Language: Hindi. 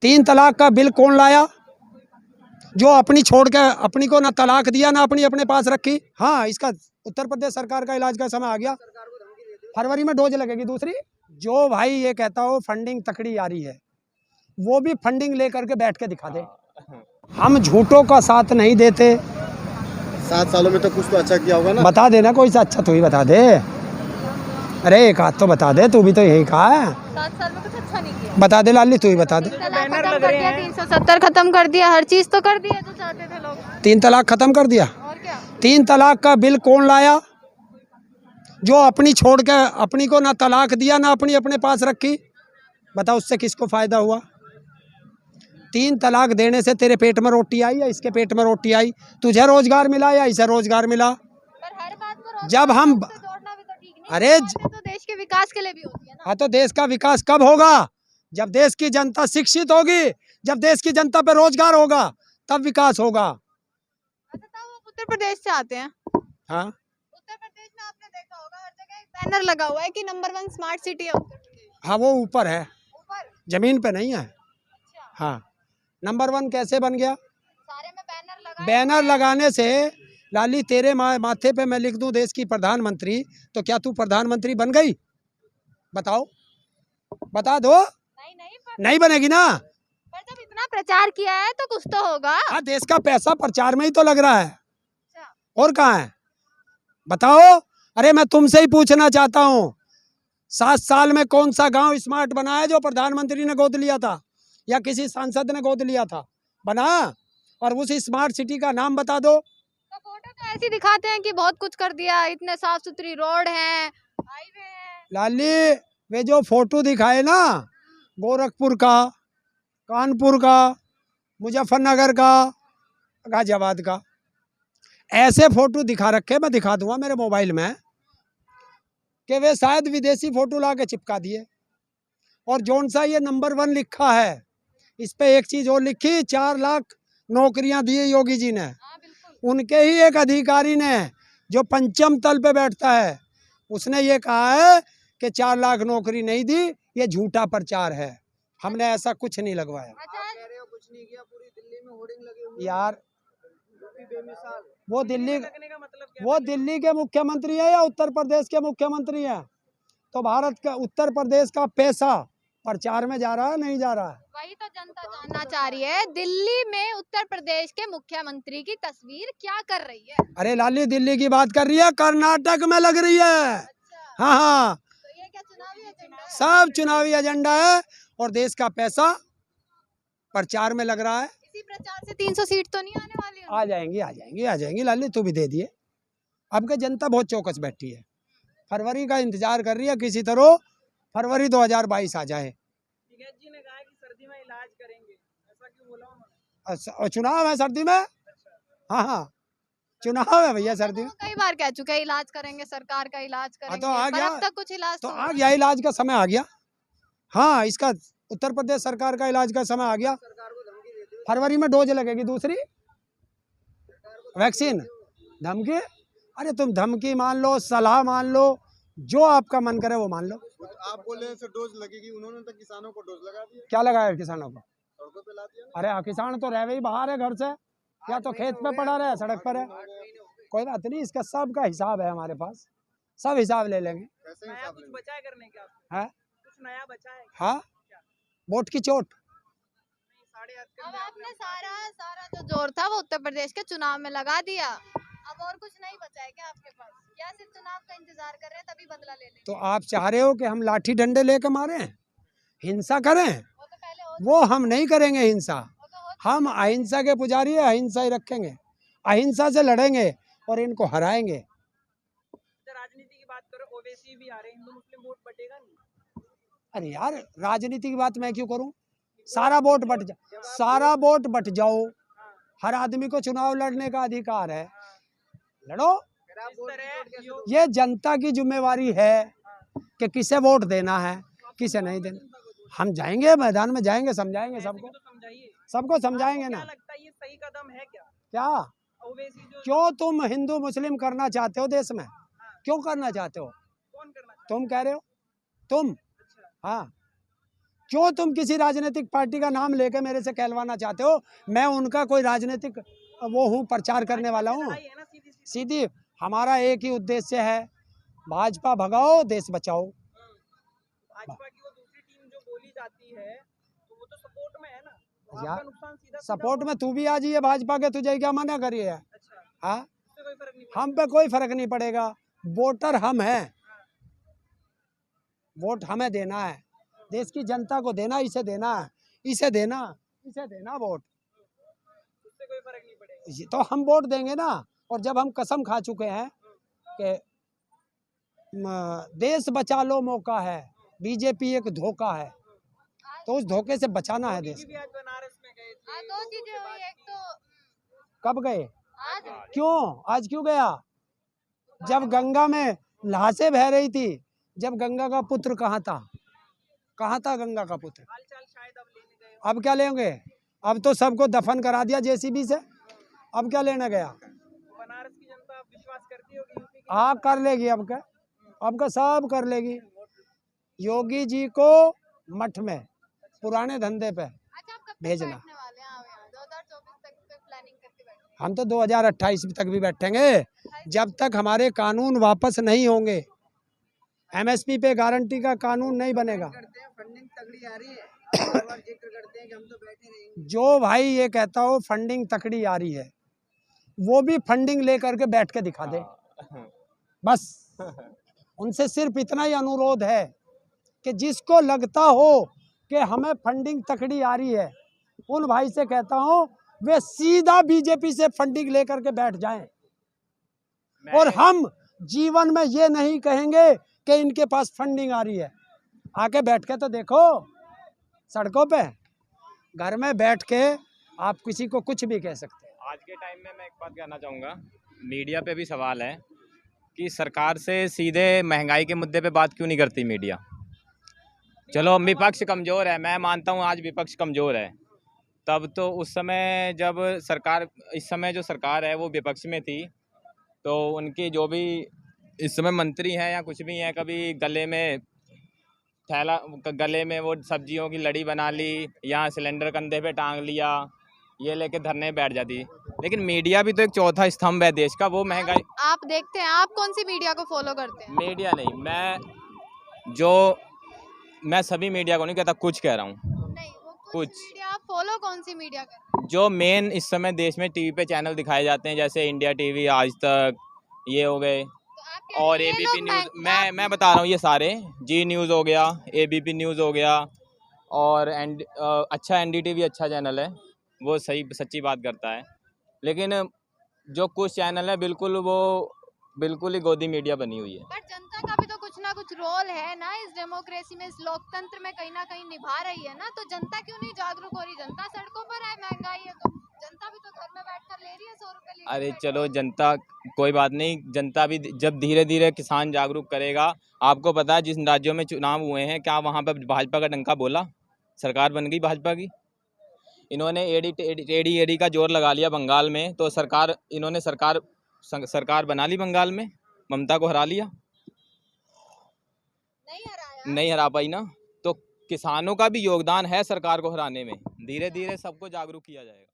तीन तलाक का बिल कौन लाया? जो अपनी छोड़ के अपनी को ना तलाक दिया ना अपनी अपने पास रखी। हाँ, इसका उत्तर प्रदेश सरकार का इलाज का समय आ गया। फरवरी में डोज लगेगी दूसरी। जो भाई ये कहता हो फंडिंग तकड़ी आ रही है, वो भी फंडिंग लेकर के बैठ के दिखा दे। हम झूठों का साथ नहीं देते। 7 सालों में तो कुछ तो अच्छा किया होगा ना। बता देना कोई सा अच्छा, तू ही बता दे। अरे एक आध तो बता दे, तू भी तो यही कहा है। 7 साल में कुछ अच्छा नहीं किया। बता दे लाली, तू ही बता दे। बैनर लग रहे हैं, 370 खत्म कर दिया, हर चीज तो कर दिया जो चाहते थे लोग। 3 तलाक खत्म कर दिया। और क्या? 3 तलाक का बिल कौन लाया? जो अपनी छोड़ के अपनी को ना तलाक दिया ना अपनी अपने पास रखी। बता उससे किसको फायदा हुआ? 3 तलाक देने से तेरे पेट में रोटी आई या इसके पेट में रोटी आई? तुझे रोजगार मिला या इसे रोजगार मिला? पर हर बात को जब हम जोड़ना भी तो ठीक नहीं। अरे तो देश के विकास के लिए भी होती है ना। हाँ, तो देश का विकास कब होगा? जब देश की जनता शिक्षित होगी, जब देश की जनता पे रोजगार होगा, तब विकास होगा। अच्छा, वो उत्तर प्रदेश से आते हैं। हाँ, उत्तर प्रदेश में आपने देखा होगा हर जगह एक बैनर लगा हुआ है कि नंबर 1 स्मार्ट सिटी है उत्तर प्रदेश। हाँ, वो ऊपर है, ऊपर जमीन पे नहीं है। अच्छा, हाँ, नंबर 1 कैसे बन गया? सारे में बैनर लगा। बैनर लगाने से लाली तेरे माथे पे मैं लिख दूं देश की प्रधानमंत्री, तो क्या तू प्रधानमंत्री बन गई? बताओ, बता दो। नहीं बनेगी ना। पर जब इतना प्रचार किया है तो कुछ तो होगा। हाँ, देश का पैसा प्रचार में ही तो लग रहा है, अच्छा, और कहाँ है? बताओ। अरे मैं तुमसे ही पूछना चाहता हूँ, 7 साल में कौन सा गांव स्मार्ट बना है जो प्रधानमंत्री ने गोद लिया था या किसी सांसद ने गोद लिया था? बना? और उस स्मार्ट सिटी का नाम बता दो। तो फोटो तो ऐसी दिखाते हैं कि बहुत कुछ कर दिया, इतने साफ सुथरी रोड हैं, हाईवे है। लाली वे जो फोटो दिखाए ना, गोरखपुर का, कानपुर का, मुजफ्फरनगर का, गाजियाबाद का, ऐसे फोटो दिखा रखे, मैं दिखा दूंगा मेरे मोबाइल में, कि वे शायद विदेशी फोटो ला के चिपका दिए। और जौन सा ये नंबर 1 लिखा है, इस पे एक चीज और लिखी, 4 लाख नौकरियां दी योगी जी ने। उनके ही एक अधिकारी ने जो पंचम तल पे बैठता है, उसने ये कहा है कि 4 लाख नौकरी नहीं दी, ये झूठा प्रचार है, हमने ऐसा कुछ नहीं लगवाया। कह रहे हो कुछ नहीं किया, पूरी दिल्ली में होर्डिंग लगे हुए यार बेमिसाल। वो दिल्ली के मुख्यमंत्री है या उत्तर प्रदेश के मुख्यमंत्री हैं? तो भारत का उत्तर प्रदेश का पैसा प्रचार में जा रहा है, नहीं जा रहा है? वही तो जनता जानना चाह रही है, दिल्ली में उत्तर प्रदेश के मुख्यमंत्री की तस्वीर क्या कर रही है। अरे लाली दिल्ली की बात कर रही है, कर्नाटक में लग रही है। अच्छा, हाँ हाँ, तो ये क्या चुनावी एजेंडा है? सब चुनावी एजेंडा है, और देश का पैसा प्रचार में लग रहा है। इसी प्रचार से 300 सीट तो नहीं आने वाली है? आ जाएंगी, आ जाएंगी, आ जाएंगी लाली, तू भी दे दिए। अब के जनता बहुत चौकस बैठी है, फरवरी का इंतजार कर रही है, किसी तरह फरवरी 2022 आ जाए। जी ने कहा कि सर्दी में इलाज करेंगे, ऐसा क्यों बोला उन्होंने? और चुनाव है सर्दी में। हाँ हाँ, चुनाव है भैया सर्दी में। कई बार कह चुके हैं इलाज करेंगे, सरकार का इलाज करेंगे, तो आ पर गया, अब तक कुछ इलाज तो तो आ गया, इलाज का समय आ गया। हाँ, इसका उत्तर प्रदेश सरकार का इलाज का समय आ गया। फरवरी में डोज लगेगी दूसरी वैक्सीन। धमकी? अरे तुम धमकी मान लो, सलाह मान लो, जो आपका मन करे वो मान लो। आप बोल रहे हैं डोज लगेगी, उन्होंने तो किसानों को डोज लगा दिया, क्या लगाया किसानों को? सड़कों पे ला दिया ना। अरे किसान तो रह ही बाहर है घर से, या तो खेत पे पड़ा रहे, सड़क पर है। कोई बात नहीं, इसका सबका हिसाब है हमारे पास, सब हिसाब ले लेंगे। कैसे नया हिसाब कुछ लेंगे? बचा है करने का? है? कुछ नया बचा है? हाँ, वोट की चोट। अब आपने सारा सारा जो जोर था वो उत्तर प्रदेश के चुनाव में लगा दिया, अब और कुछ नहीं बचा है क्या आपके पास? या सिर्फ चुनाव का इंतजार कर रहे हैं तभी बदला ले लेंगे? तो आप चाह रहे हो कि हम लाठी डंडे लेकर मारें, हिंसा करें? वो तो पहले हो वो हम नहीं करेंगे हिंसा, वो तो हो हम अहिंसा के पुजारी है, अहिंसा ही रखेंगे, अहिंसा से लड़ेंगे और इनको हराएंगे। राजनीति की बात करो, ओवैसी भी आ रहे हैं, हिंदू मुस्लिम वोट बटेगा नहीं? अरे यार, राजनीति की बात मैं क्यों करूं? सारा वोट बट जाओ, सारा वोट बट जाओ, हर आदमी को चुनाव लड़ने का अधिकार है, लड़ो। ये जनता की जिम्मेवारी है कि किसे वोट देना है, किसे नहीं देना। हम जाएंगे मैदान में, जाएंगे, समझाएंगे सबको, तो समझाइए, सबको समझाएंगे क्या ना। लगता है ये सही कदम है क्या? क्या? ओवैसी जो क्यों तुम हिंदू मुस्लिम करना चाहते हो देश में? क्यों करना चाहते हो? कौन करना चाहता तुम कह रहे हो, तुम? है? अच्छा, हाँ, क्यों तुम किसी राजनीतिक पार्टी का नाम लेके मेरे से कहलवाना चाहते हो? मैं उनका कोई राजनीतिक वो हूँ, प्रचार करने वाला हूँ? लड़ाई है ना सीधी सीधी। सीधी हमारा एक ही उद्देश्य है, भाजपा भगाओ, देश बचाओ। भाजपा की वो दूसरी टीम जो बोली जाती है तो वो तो सपोर्ट में है ना, तो यार, आपका नुकसान सीधा सपोर्ट में तू भी आ जाइए भाजपा के, तुझे क्या मना करिए? अच्छा, हाँ, उससे कोई फर्क नहीं हम पे कोई फर्क नहीं पड़ेगा। वोटर हम हैं, वोट हमें देना है, देश की जनता को देना, इसे देना है, इसे देना, इसे देना वोट। पड़ेगा, उससे कोई फर्क नहीं पड़ेगा। ये तो हम वोट देंगे ना। और जब हम कसम खा चुके हैं कि देश बचा लो मौका है, बीजेपी एक धोखा है, तो उस धोखे से बचाना है देश मोदी को। भी आज बनारस में गए थे, हाँ, दो चीजें हुई, एक तो कब गए? आज क्यों? आज क्यों गया? जब गंगा में लाशें बह रही थी, जब गंगा का पुत्र कहाँ था? कहाँ था गंगा का पुत्र? हाल चाल शायद अब लेने गए हो। अब क्या लेंगे? अब तो सबको दफन करा दिया जेसीबी से, अब क्या लेने गया? बनारस की जनता अब विश्वास करती होगी यूपी की हाँ, कर लेगी, अब का सब कर लेगी। योगी जी को मठ में पुराने धंधे पे अच्छा, आप कब तक भेजना। बैठने वाले हैं? आप यहाँ 2024 तक पे प्लानिंग करके बैठे हैं? हम तो 2028 तक भी बैठेंगे, जब तक हमारे कानून वापस नहीं होंगे। एमएसपी पे गारंटी का कानून नहीं बनेगा। करते हैं, फंडिंग तगड़ी आ रही है, बार बार जिक्र करते हैं कि हम तो बैठे रहेंगे। जो भाई ये कहता हो फंडिंग तकड़ी आ रही है, वो भी फंडिंग लेकर के बैठ के दिखा दे, बस। उनसे सिर्फ इतना ही अनुरोध है कि जिसको लगता हो कि हमें फंडिंग तकड़ी आ रही है, उन भाई से कहता हूं वे सीधा बीजेपी से फंडिंग लेकर के बैठ जाएं। और हम जीवन में ये नहीं कहेंगे कि इनके पास फंडिंग आ रही है। आके बैठ के तो देखो, सड़कों पे, घर में बैठ के आप किसी को कुछ भी कह सकते हैं। आज के टाइम में मैं एक बात कहना चाहूँगा, मीडिया पे भी सवाल है कि सरकार से सीधे महंगाई के मुद्दे पे बात क्यों नहीं करती मीडिया। चलो विपक्ष कमज़ोर है, मैं मानता हूँ आज विपक्ष कमज़ोर है, तब तो उस समय जब सरकार, इस समय जो सरकार है वो विपक्ष में थी, तो उनकी जो भी इस समय मंत्री हैं या कुछ भी हैं, कभी गले में थैला, गले में वो सब्जियों की लड़ी बना ली या सिलेंडर कंधे पे टांग लिया, ये लेके धरने बैठ जाती। लेकिन मीडिया भी तो एक चौथा स्तंभ है देश का, वो महंगाई। आप देखते हैं, आप कौन सी मीडिया को फॉलो करते हैं? मीडिया नहीं, मैं सभी मीडिया को नहीं कहता, कुछ कह रहा हूँ। नहीं, वो कुछ मीडिया, आप फॉलो कौन सी मीडिया करते हैं? जो मेन इस समय देश में टीवी पे चैनल दिखाए जाते हैं, जैसे इंडिया टीवी, आज तक, ये हो गए, तो आप क्या और ये एबीपी लोग न्यूज़, मैं बता रहा हूँ, ये सारे, जी न्यूज़ हो गया, एबीपी न्यूज़ हो गया, और अच्छा एनडीटीवी अच्छा चैनल है, वो सही सच्ची बात करता है। लेकिन जो कुछ चैनल है बिल्कुल ही गोदी मीडिया बनी हुई है। पर जनता का भी तो कुछ ना कुछ रोल है ना इस डेमोक्रेसी में, इस लोकतंत्र में कहीं ना कहीं निभा रही है ना। तो जनता क्यों नहीं जागरूक हो रही? जनता सड़कों पर है, महंगाई है, तो जनता भी तो घर में बैठकर ले रही है 100 रुपए लीटर अरे पेट्रोल। चलो, जनता कोई बात नहीं, जनता भी जब धीरे धीरे किसान जागरूक करेगा। आपको पता है जिन राज्यों में चुनाव हुए हैं, क्या वहाँ पर भाजपा का डंका बोला? सरकार बन गई भाजपा की। इन्होंने एडी का जोर लगा लिया बंगाल में, तो इन्होंने सरकार बना ली बंगाल में, ममता को हरा लिया, नहीं हराया। नहीं हरा पाई ना। तो किसानों का भी योगदान है सरकार को हराने में, धीरे धीरे सबको जागरूक किया जाएगा।